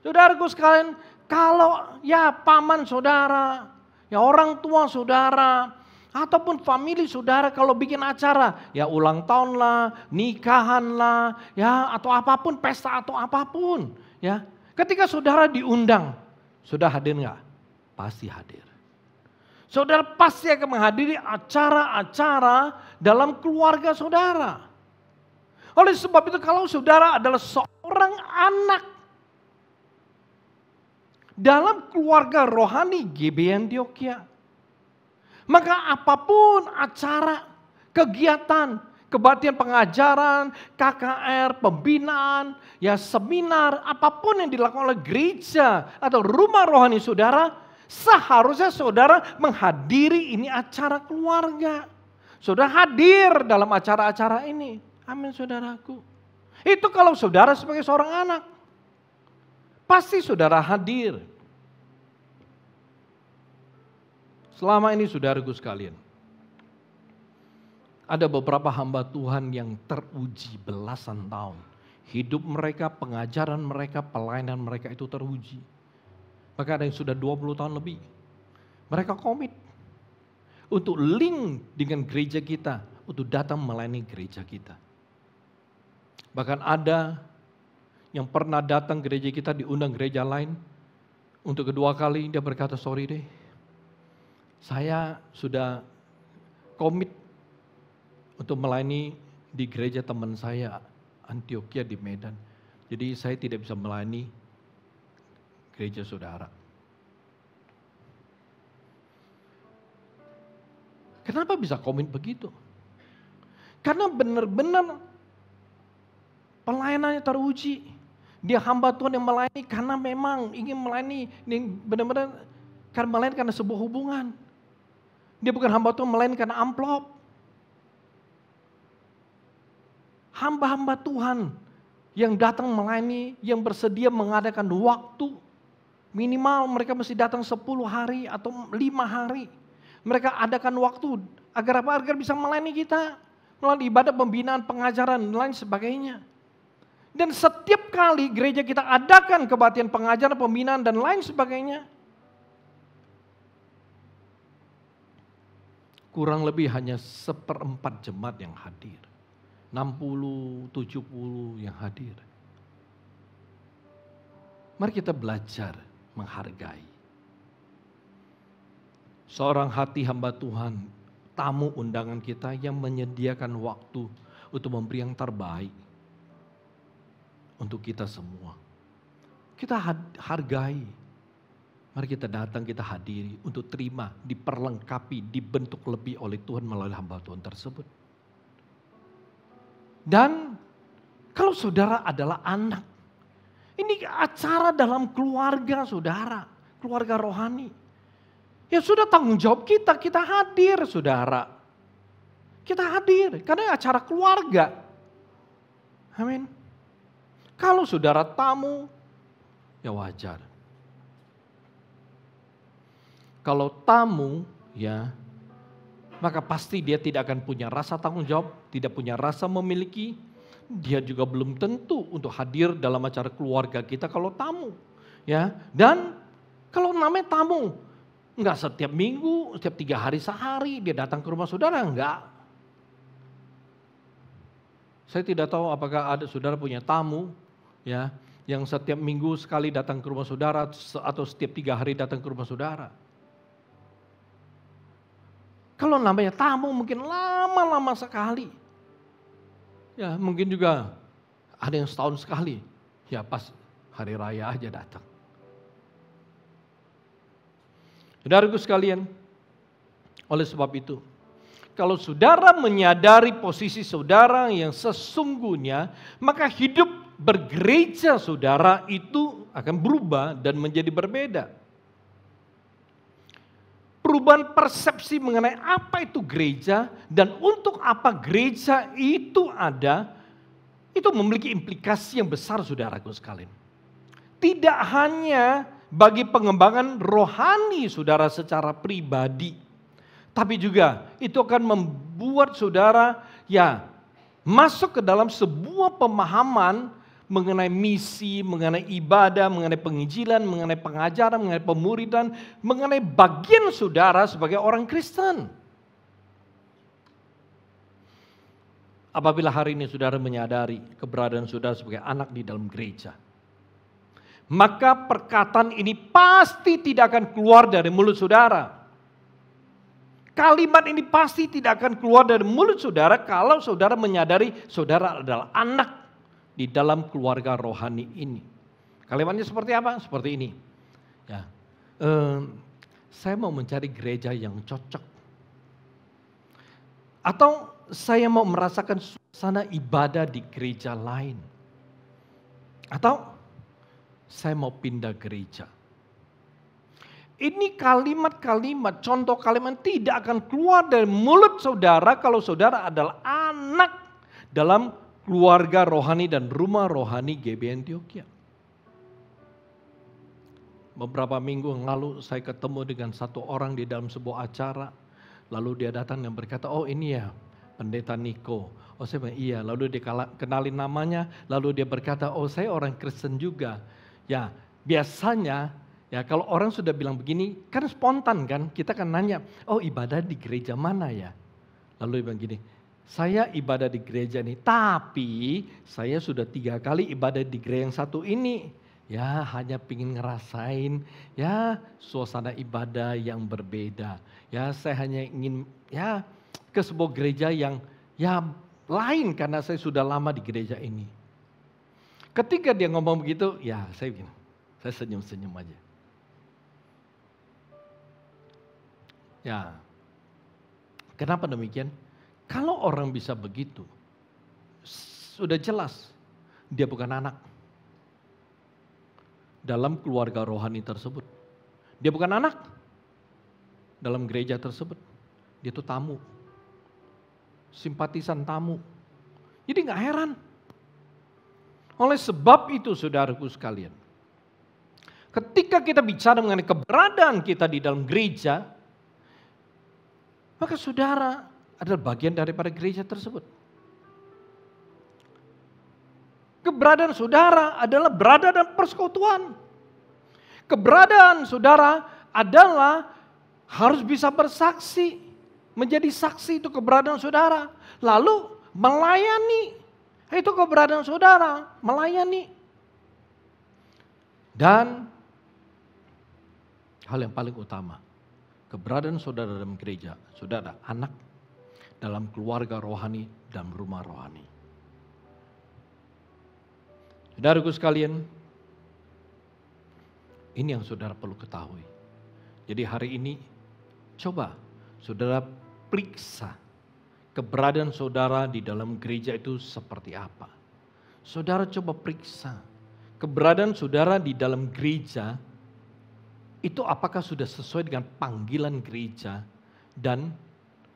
Saudaraku sekalian, kalau ya paman saudara, ya orang tua saudara, ataupun famili saudara kalau bikin acara, ya ulang tahun lah, nikahan lah, ya atau apapun, pesta atau apapun, ya. Ketika saudara diundang, sudah hadir nggak? Pasti hadir. Saudara pasti akan menghadiri acara-acara dalam keluarga saudara. Oleh sebab itu kalau saudara adalah seorang anak dalam keluarga rohani GBI Antioquia, maka apapun acara, kegiatan, kebaktian pengajaran, KKR, pembinaan, ya seminar, apapun yang dilakukan oleh gereja atau rumah rohani saudara, seharusnya saudara menghadiri ini acara keluarga. Saudara hadir dalam acara-acara ini. Amin saudaraku. Itu kalau saudara sebagai seorang anak. Pasti saudara hadir. Selama ini saudaraku sekalian, ada beberapa hamba Tuhan yang teruji belasan tahun. Hidup mereka, pengajaran mereka, pelayanan mereka itu teruji. Maka ada yang sudah 20 tahun lebih. Mereka komit untuk link dengan gereja kita, untuk datang melayani gereja kita. Bahkan ada yang pernah datang gereja kita diundang gereja lain. Untuk kedua kali dia berkata, sorry deh, saya sudah komit untuk melayani di gereja teman saya Antioquia di Medan. Jadi saya tidak bisa melayani gereja saudara. Kenapa bisa komit begitu? Karena benar-benar pelayanannya teruji. Dia hamba Tuhan yang melayani karena memang ingin melayani. Ini benar-benar karena melayani karena sebuah hubungan. Dia bukan hamba Tuhan melayani karena amplop. Hamba-hamba Tuhan yang datang melayani, yang bersedia mengadakan waktu. Minimal mereka mesti datang 10 hari atau 5 hari. Mereka adakan waktu agar apa? Agar bisa melayani kita. Melalui ibadah pembinaan, pengajaran, dan lain sebagainya. Dan setiap kali gereja kita adakan kebaktian pengajaran, pembinaan, dan lain sebagainya, kurang lebih hanya 1/4 jemaat yang hadir. 60, 70 yang hadir. Mari kita belajar menghargai. Seorang hati hamba Tuhan, tamu undangan kita yang menyediakan waktu untuk memberi yang terbaik untuk kita semua. Kita hargai. Mari kita datang, kita hadiri untuk terima, diperlengkapi, dibentuk lebih oleh Tuhan melalui hamba Tuhan tersebut. Dan kalau saudara adalah anak, ini acara dalam keluarga saudara, keluarga rohani. Ya sudah tanggung jawab kita, kita hadir saudara. Kita hadir karena acara keluarga. Amin. Kalau saudara tamu, ya wajar. Kalau tamu, ya, maka pasti dia tidak akan punya rasa tanggung jawab, tidak punya rasa memiliki. Dia juga belum tentu untuk hadir dalam acara keluarga kita kalau tamu. Ya, dan kalau namanya tamu, enggak setiap minggu, setiap 3 hari sehari dia datang ke rumah saudara, enggak. Saya tidak tahu apakah ada saudara punya tamu, ya, yang setiap minggu sekali datang ke rumah saudara atau setiap 3 hari datang ke rumah saudara. Kalau namanya tamu mungkin lama-lama sekali. Ya mungkin juga ada yang setahun sekali. Ya pas hari raya aja datang. Saudaraku sekalian, oleh sebab itu, kalau saudara menyadari posisi saudara yang sesungguhnya, maka hidup bergereja saudara itu akan berubah dan menjadi berbeda. Perubahan persepsi mengenai apa itu gereja dan untuk apa gereja itu ada, itu memiliki implikasi yang besar saudaraku sekalian. Tidak hanya bagi pengembangan rohani saudara secara pribadi, tapi juga itu akan membuat saudara ya masuk ke dalam sebuah pemahaman mengenai misi, mengenai ibadah, mengenai penginjilan, mengenai pengajaran, mengenai pemuridan, mengenai bagian saudara sebagai orang Kristen. Apabila hari ini saudara menyadari keberadaan saudara sebagai anak di dalam gereja, maka perkataan ini pasti tidak akan keluar dari mulut saudara. Kalimat ini pasti tidak akan keluar dari mulut saudara kalau saudara menyadari saudara adalah anak di dalam keluarga rohani ini. Kalimatnya seperti apa? Seperti ini. Ya, saya mau mencari gereja yang cocok. Atau saya mau merasakan suasana ibadah di gereja lain. Atau saya mau pindah gereja. Ini kalimat-kalimat, contoh kalimat tidak akan keluar dari mulut saudara kalau saudara adalah anak dalam keluarga rohani dan rumah rohani GB Antioquia. Beberapa minggu yang lalu saya ketemu dengan satu orang di dalam sebuah acara. Lalu dia datang dan berkata, oh ini ya pendeta Niko. Oh saya bilang iya, lalu dia kenalin namanya. Lalu dia berkata, oh saya orang Kristen juga. Ya biasanya ya kalau orang sudah bilang begini, kan spontan kan, kita kan nanya, oh ibadah di gereja mana ya? Lalu dia bilang gini, saya ibadah di gereja ini, tapi saya sudah 3 kali ibadah di gereja yang satu ini. Ya hanya pingin ngerasain ya suasana ibadah yang berbeda. Ya saya hanya ingin ya ke sebuah gereja yang ya lain karena saya sudah lama di gereja ini. Ketika dia ngomong begitu, ya saya senyum-senyum aja. Ya, kenapa demikian? Kalau orang bisa begitu, sudah jelas dia bukan anak dalam keluarga rohani tersebut. Dia bukan anak dalam gereja tersebut. Dia itu tamu, simpatisan tamu. Jadi gak heran. Oleh sebab itu saudaraku sekalian, ketika kita bicara mengenai keberadaan kita di dalam gereja, maka saudara adalah bagian daripada gereja tersebut. Keberadaan saudara adalah berada dalam persekutuan. Keberadaan saudara adalah harus bisa bersaksi. Menjadi saksi itu keberadaan saudara. Lalu melayani. Itu keberadaan saudara. Melayani. Dan hal yang paling utama. Keberadaan saudara dalam gereja, saudara anak dalam keluarga rohani dan rumah rohani. Saudaraku sekalian, ini yang saudara perlu ketahui. Jadi hari ini coba saudara periksa keberadaan saudara di dalam gereja itu seperti apa. Saudara coba periksa keberadaan saudara di dalam gereja itu apakah sudah sesuai dengan panggilan gereja dan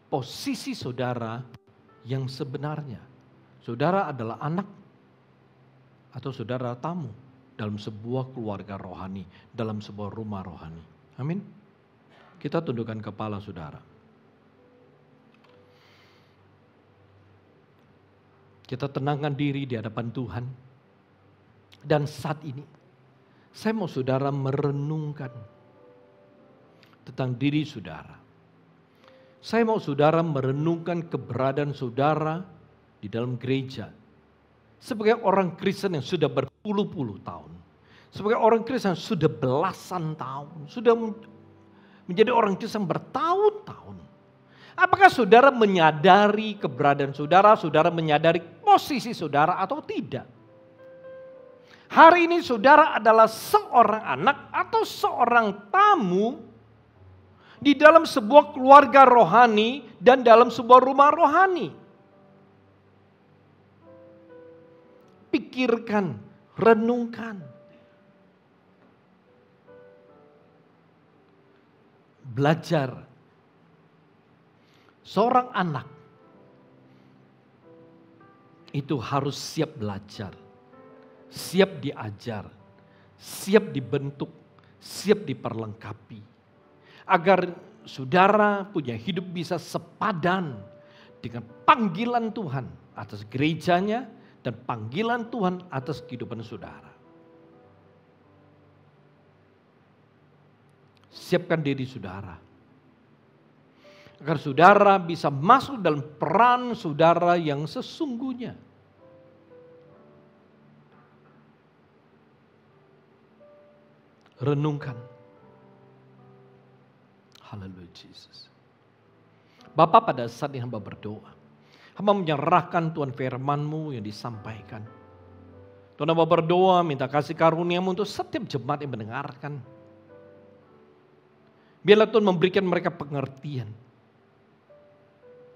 posisi saudara yang sebenarnya. Saudara adalah anak atau saudara tamu dalam sebuah keluarga rohani, dalam sebuah rumah rohani. Amin. Kita tundukkan kepala saudara. Kita tenangkan diri di hadapan Tuhan. Dan saat ini saya mau saudara merenungkan tentang diri saudara. Saya mau saudara merenungkan keberadaan saudara di dalam gereja. Sebagai orang Kristen yang sudah berpuluh-puluh tahun. Sebagai orang Kristen yang sudah belasan tahun. Sudah menjadi orang Kristen bertahun-tahun. Apakah saudara menyadari keberadaan saudara, saudara menyadari posisi saudara atau tidak? Hari ini saudara adalah seorang anak atau seorang tamu di dalam sebuah keluarga rohani dan dalam sebuah rumah rohani. Pikirkan, renungkan. Belajar. Seorang anak itu harus siap belajar. Siap diajar, siap dibentuk, siap diperlengkapi. Agar saudara punya hidup bisa sepadan dengan panggilan Tuhan. atas gerejanya dan panggilan Tuhan atas kehidupan saudara. Siapkan diri saudara, agar saudara bisa masuk dalam peran saudara yang sesungguhnya. Renungkan. Haleluya Yesus. Bapa, pada saat ini hamba berdoa. Hamba menyerahkan Tuhan firman-Mu yang disampaikan. Tuhan, hamba berdoa minta kasih karunia-Mu untuk setiap jemaat yang mendengarkan. Biarlah Tuhan memberikan mereka pengertian.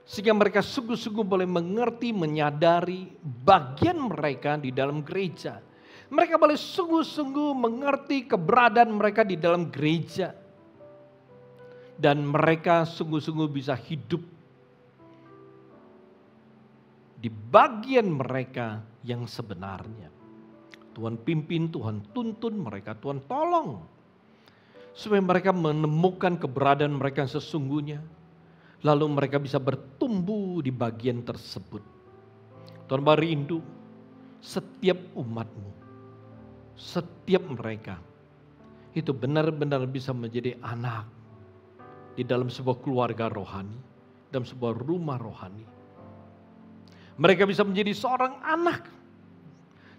Sehingga mereka sungguh-sungguh boleh mengerti, menyadari bagian mereka di dalam gereja. Mereka boleh sungguh-sungguh mengerti keberadaan mereka di dalam gereja. Dan mereka sungguh-sungguh bisa hidup di bagian mereka yang sebenarnya. Tuhan pimpin, Tuhan tuntun mereka, Tuhan tolong. Supaya mereka menemukan keberadaan mereka yang sesungguhnya. Lalu mereka bisa bertumbuh di bagian tersebut. Tuhan merindu setiap umat-Mu, setiap mereka itu benar-benar bisa menjadi anak di dalam sebuah keluarga rohani, dalam sebuah rumah rohani. Mereka bisa menjadi seorang anak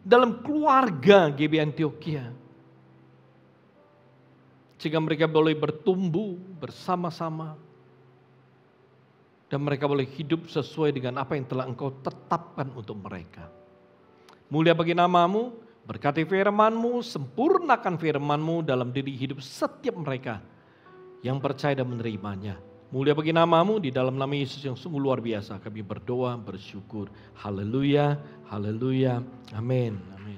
dalam keluarga GB Antioquia. Sehingga mereka boleh bertumbuh bersama-sama. Dan mereka boleh hidup sesuai dengan apa yang telah Engkau tetapkan untuk mereka. Mulia bagi nama-Mu, berkati firman-Mu, sempurnakan firman-Mu dalam diri hidup setiap mereka yang percaya dan menerimanya. Mulia bagi nama-Mu, di dalam nama Yesus yang sungguh luar biasa kami berdoa, bersyukur. Haleluya, haleluya, amin, amin.